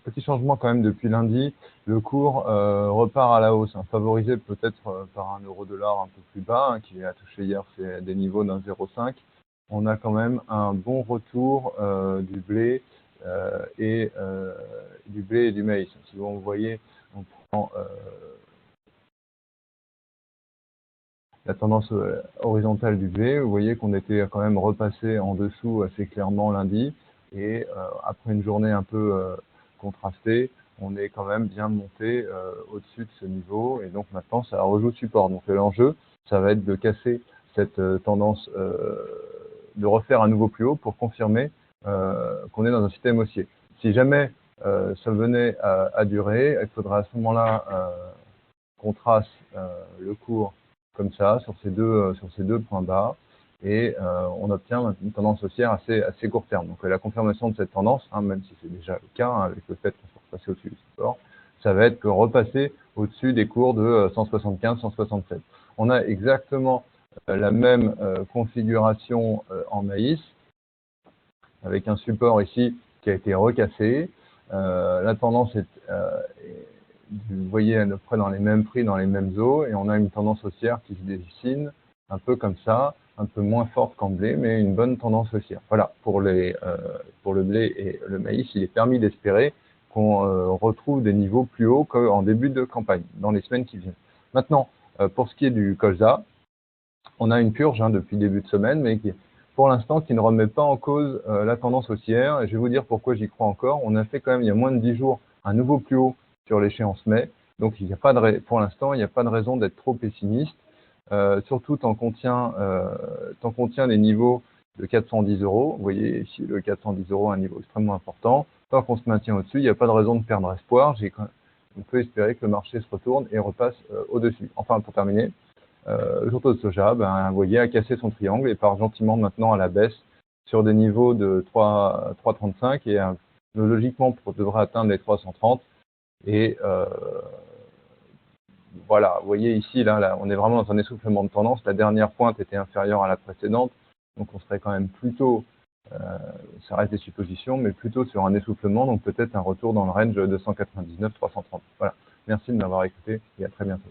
Petit changement quand même depuis lundi, le cours repart à la hausse, favorisé peut-être par un euro-dollar un peu plus bas, qui a touché hier des niveaux d'un 0,5. On a quand même un bon retour du blé et du maïs. Si vous voyez, on prend la tendance horizontale du blé, vous voyez qu'on était quand même repassé en dessous assez clairement lundi, et après une journée un peu contrastée, on est quand même bien monté au-dessus de ce niveau, et donc maintenant ça rejoue support. Donc l'enjeu, ça va être de casser cette tendance, de refaire un nouveau plus haut pour confirmer qu'on est dans un système haussier. Si jamais ça venait à durer, il faudra à ce moment-là qu'on trace le cours comme ça sur ces deux points bas, et on obtient une tendance haussière assez court terme. Donc la confirmation de cette tendance, même si c'est déjà le cas avec le fait qu'on soit repassé au-dessus du support, ça va être que repasser au-dessus des cours de 175, 167. On a exactement la même configuration en maïs, avec un support ici qui a été recassé. La tendance est, vous voyez, à peu près dans les mêmes prix, dans les mêmes eaux, et on a une tendance haussière qui se dessine un peu comme ça, un peu moins forte qu'en blé, mais une bonne tendance haussière. Voilà, pour le blé et le maïs, il est permis d'espérer qu'on retrouve des niveaux plus hauts qu'en début de campagne, dans les semaines qui viennent. Maintenant, pour ce qui est du colza, on a une purge depuis début de semaine, mais qui, pour l'instant, qui ne remet pas en cause la tendance haussière. Et je vais vous dire pourquoi j'y crois encore. On a fait quand même, il y a moins de 10 jours, un nouveau plus haut sur l'échéance mai. Donc, il n'y a pas de, pour l'instant, il n'y a pas de raison d'être trop pessimiste. Surtout tant qu'on tient les niveaux de 410 euros. Vous voyez ici le 410 euros, un niveau extrêmement important. Tant qu'on se maintient au-dessus, il n'y a pas de raison de perdre espoir. On peut espérer que le marché se retourne et repasse au-dessus. Enfin, pour terminer, le jour de soja, vous voyez, a cassé son triangle et part gentiment maintenant à la baisse sur des niveaux de 3,35 et logiquement devrait atteindre les 330. Et voilà, vous voyez ici, là, on est vraiment dans un essoufflement de tendance. La dernière pointe était inférieure à la précédente, donc on serait quand même plutôt, ça reste des suppositions, mais plutôt sur un essoufflement, donc peut-être un retour dans le range de 199-330. Voilà, merci de m'avoir écouté et à très bientôt.